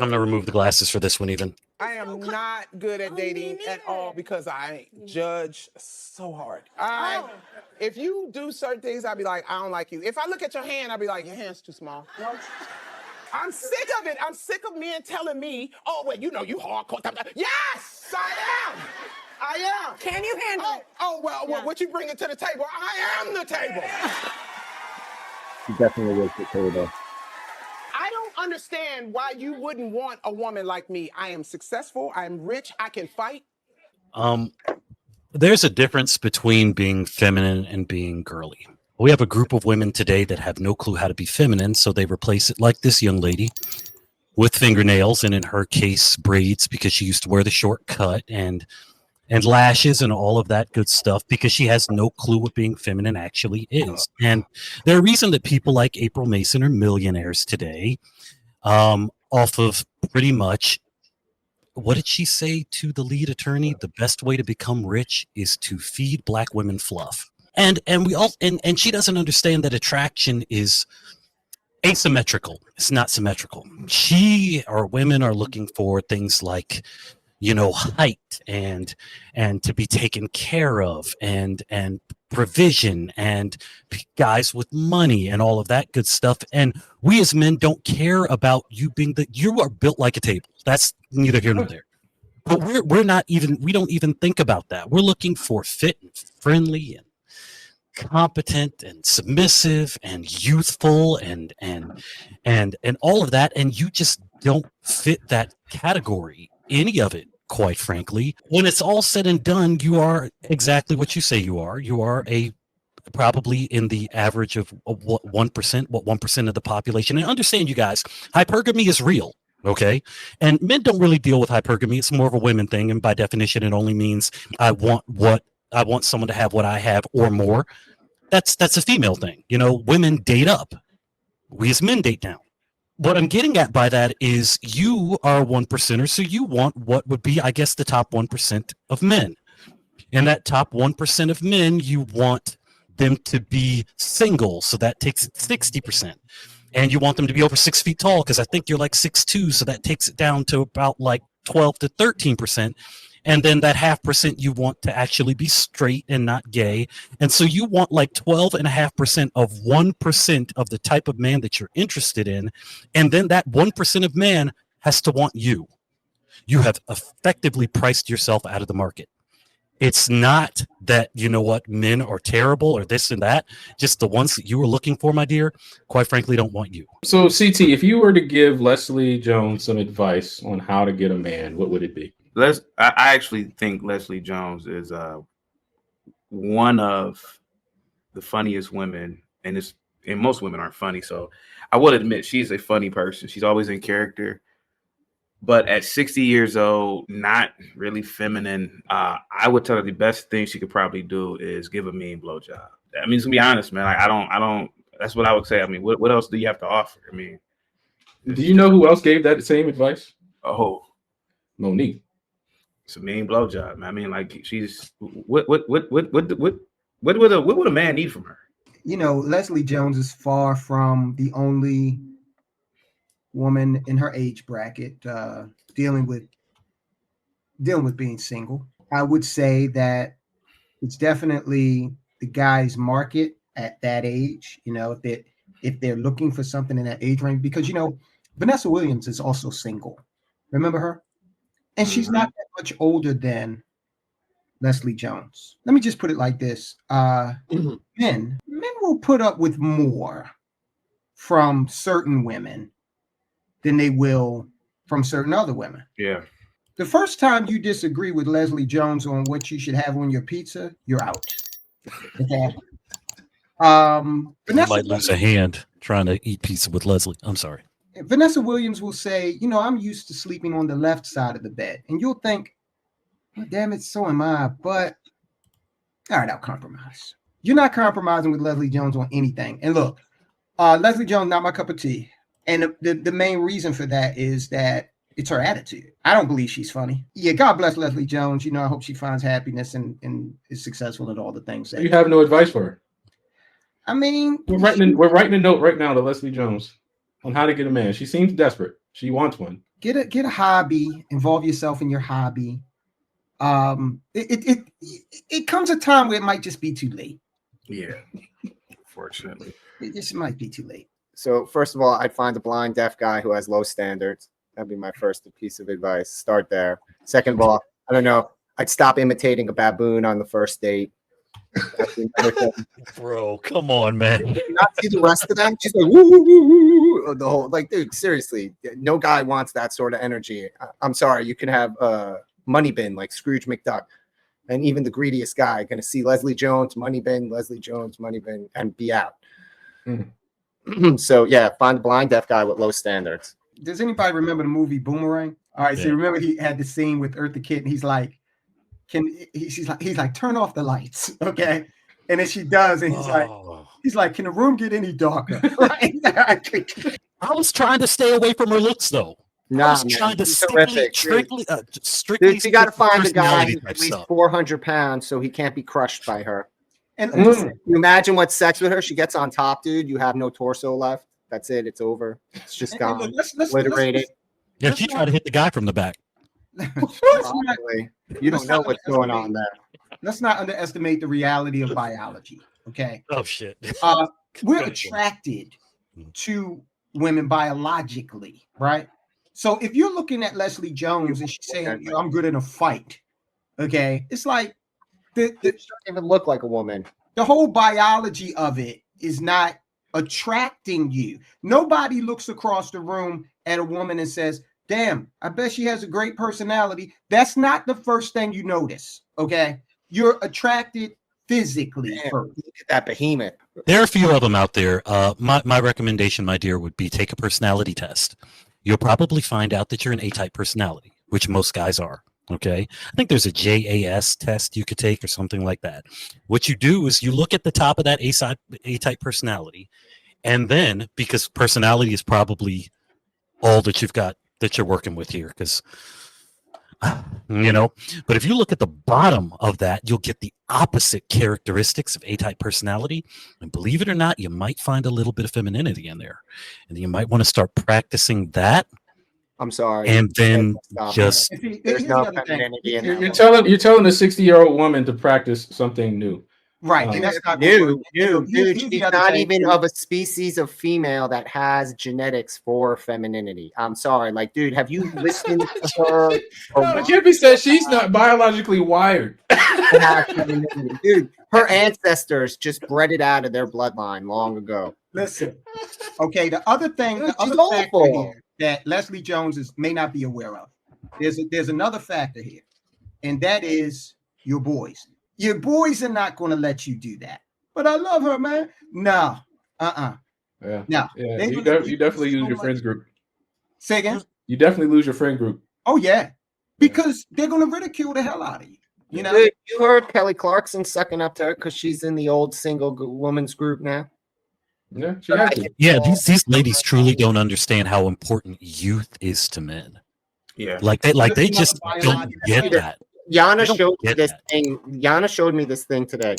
I'm gonna remove the glasses for this one even. I am not good at dating at all because I judge so hard. If you do certain things, I'll be like, I don't like you. If I look at your hand, I'll be like, your hand's too small. I'm sick of it. I'm sick of men telling me, oh, well, you know, you hardcore. Yes, I am. I am. Can you handle it? Oh, well, what you bringing to the table? I am the table. She definitely was the table. I don't understand why you wouldn't want a woman like me. I am successful. I am rich. I can fight. There's a difference between being feminine and being girly. We have a group of women today that have no clue how to be feminine, so they replace it, like this young lady, with fingernails, and in her case, braids, because she used to wear the short cut, and lashes and all of that good stuff, because she has no clue what being feminine actually is. And the reason that people like April Mason are millionaires today, off of pretty much, what did she say to the lead attorney? The best way to become rich is to feed black women fluff. And we all and she doesn't understand that attraction is asymmetrical. It's not symmetrical. She or women are looking for things like, you know, height and to be taken care of, and provision, and guys with money and all of that good stuff. And we as men don't care about you being you are built like a table. That's neither here nor there. But we don't even think about that. We're looking for fit and friendly and competent and submissive and youthful and all of that, and you just don't fit that category, any of it, quite frankly. When it's all said and done, you are exactly what you say you are. You are a probably in the average of what 1% of the population. And understand, you guys, hypergamy is real. Okay. And men don't really deal with hypergamy. It's more of a women thing. And by definition, it only means I want someone to have what I have or more. That's a female thing. You know, women date up. We as men date down. What I'm getting at by that is you are a 1%er, so you want what would be, I guess, the top 1% of men. And that top 1% of men, you want them to be single, so that takes it 60%. And you want them to be over 6 feet tall, because I think you're like 6'2", so that takes it down to about like 12 to 13%. And then that 0.5% you want to actually be straight and not gay. And so you want like 12.5% of 1% of the type of man that you're interested in. And then that 1% of man has to want you. You have effectively priced yourself out of the market. It's not that, you know what, men are terrible or this and that. Just the ones that you were looking for, my dear, quite frankly, don't want you. So, CT, if you were to give Leslie Jones some advice on how to get a man, what would it be? I actually think Leslie Jones is one of the funniest women, and most women aren't funny. So I will admit she's a funny person. She's always in character. But at 60 years old, not really feminine, I would tell her the best thing she could probably do is give a mean blowjob. I mean, to be honest, man, I don't. That's what I would say. I mean, what else do you have to offer? I mean, do you know who else gave that same advice? Oh, Monique. It's a mean blowjob. I mean, like, she's what would a man need from her? You know, Leslie Jones is far from the only woman in her age bracket dealing with being single. I would say that it's definitely the guy's market at that age. You know, if they're looking for something in that age range, because, you know, Vanessa Williams is also single. Remember her? And she's not that much older than Leslie Jones. Let me just put it like this. Men will put up with more from certain women than they will from certain other women. Yeah. The first time you disagree with Leslie Jones on what you should have on your pizza, you're out. Okay. You might lose a hand trying to eat pizza with Leslie. I'm sorry. Vanessa Williams will say, you know, I'm used to sleeping on the left side of the bed. And you'll think, oh, damn it, so am I. But, all right, I'll compromise. You're not compromising with Leslie Jones on anything. And look, Leslie Jones, not my cup of tea. And the main reason for that is that it's her attitude. I don't believe she's funny. Yeah, God bless Leslie Jones. You know, I hope she finds happiness and is successful at all the things. You have no advice for her. I mean, we're writing a note right now to Leslie Jones on how to get a man. She seems desperate. She wants one. get a hobby, involve yourself in your hobby. It comes a time where it might just be too late. Yeah, fortunately. It just might be too late. So first of all, I'd find a blind deaf guy who has low standards. That'd be my first piece of advice. Start there. Second of all, I don't know. I'd stop imitating a baboon on the first date. Bro, come on, man. Did you not see the rest of them? She's like, woo, woo, woo, woo, woo. The whole, like, dude, seriously, no guy wants that sort of energy. I'm sorry, you can have Money Bin like Scrooge McDuck, and even the greediest guy gonna see Leslie Jones, Money Bin, and be out. So yeah, find a blind deaf guy with low standards. Does anybody remember the movie Boomerang? All right, so remember he had the scene with Eartha Kitt, and he's like, he's like, turn off the lights, okay? And then she does, and he's like, can the room get any darker? I was trying to stay away from her looks, though. Nah, I was trying to strictly. Dude, you got to find a guy who's at least 400 pounds, so he can't be crushed by her. And you imagine what sex with her? She gets on top, dude. You have no torso left. That's it. It's over. It's just gone. Obliterated. Yeah, she tried to hit the guy from the back. You don't know what's going on there. Let's not underestimate the reality of biology. Okay. Oh shit. We're attracted to women biologically, right? So if you're looking at Leslie Jones and she's saying, "I'm good in a fight," okay, it's like it doesn't even look like a woman. The whole biology of it is not attracting you. Nobody looks across the room at a woman and says, damn, I bet she has a great personality. That's not the first thing you notice, okay? You're attracted physically first. Look at that behemoth. There are a few of them out there. My recommendation, my dear, would be take a personality test. You'll probably find out that you're an A-type personality, which most guys are. Okay. I think there's a JAS test you could take or something like that. What you do is you look at the top of that A-type personality, and then, because personality is probably all that you've got that you're working with here, because but if you look at the bottom of that, you'll get the opposite characteristics of A-type personality, and believe it or not, you might find a little bit of femininity in there, and you might want to start practicing that. I'm sorry. And then just there's no femininity in you're telling a 60-year-old woman to practice something new. Right. And that's not new. Dude, she's not even of a species of female that has genetics for femininity. I'm sorry. Like, dude, have you listened to her? But Jimmy says she's not biologically wired. Dude, her ancestors just bred it out of their bloodline long ago. Listen. Okay, the other thing, factor here that Leslie Jones may not be aware of. There's another factor here, and that is your boys. Your boys are not going to let you do that. But I love her, man. No. Yeah. No. Yeah. You definitely lose your friends group. Say again? You definitely lose your friend group. Oh, yeah. Because they're going to ridicule the hell out of you. You know? Dude, you heard Kelly Clarkson sucking up to her because she's in the old single woman's group now. Yeah, these ladies truly don't understand how important youth is to men. Yeah. They just don't get that. Yana showed me this thing today.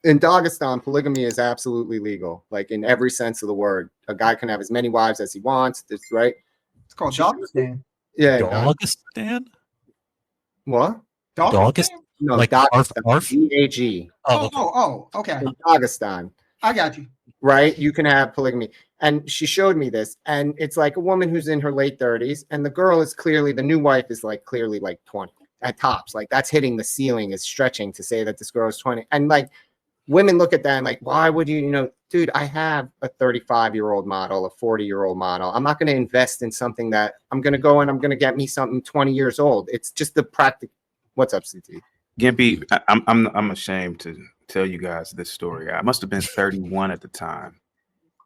In Dagestan, polygamy is absolutely legal, like in every sense of the word. A guy can have as many wives as he wants. That's right. It's called Dagestan. Yeah. Dagestan? What? Dagestan? No, like Dagestan. DAG. Oh, okay. In Dagestan. I got you. Right? You can have polygamy. And she showed me this. And it's like a woman who's in her late 30s. And the girl is the new wife is clearly 20 at tops. Like that's hitting the ceiling, is stretching to say that this girl is 20. And like women look at that and like, why would you, dude, I have a 35-year-old model, a 40-year-old model. I'm not going to invest in something that I'm going to go and I'm going to get me something 20 years old. It's just the practical. What's up, CT? Gimpy, I'm ashamed to tell you guys this story. I must have been 31 at the time,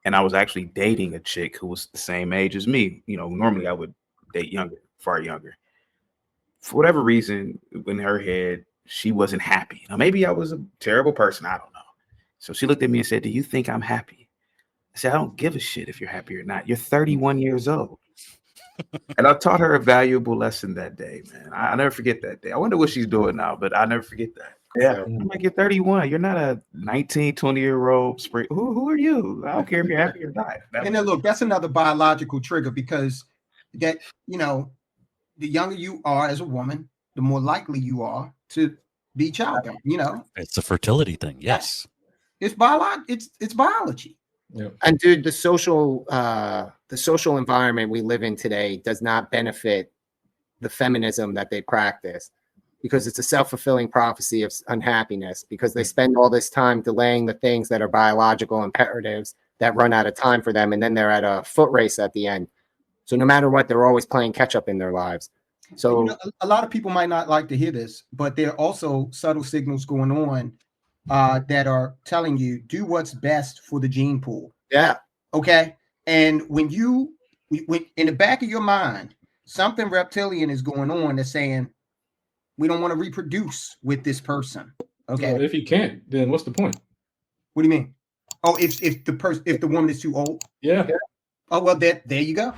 and I was actually dating a chick who was the same age as me. Normally I would date younger, far younger. For whatever reason, in her head, she wasn't happy. Now, maybe I was a terrible person. I don't know. So she looked at me and said, "Do you think I'm happy?" I said, "I don't give a shit if you're happy or not. You're 31 years old." And I taught her a valuable lesson that day, man. I never forget that day. I wonder what she's doing now, but I never forget that. Yeah. I'm like, you're 31. You're not a 19, 20-year-old spring. Who are you? I don't care if you're happy or not. And then look, that's another biological trigger because that, you know, the younger you are as a woman, the more likely you are to be childbearing. You know, It's a fertility thing. Yes. it's biology. Yep. And dude, the social environment we live in today does not benefit the feminism that they practice, because it's a self-fulfilling prophecy of unhappiness, because they spend all this time delaying the things that are biological imperatives that run out of time for them, and then they're at a foot race at the end. So no matter what, they're always playing catch up in their lives. So You know, a lot of people might not like to hear this, but there are also subtle signals going on that are telling you do what's best for the gene pool. yeah, Okay. And when in the back of your mind, something reptilian is going on that's saying, we don't want to reproduce with this person. Okay. Well, if you can't, then what's the point? What do you mean? Oh, if the woman is too old? Yeah. Oh, well, there you go.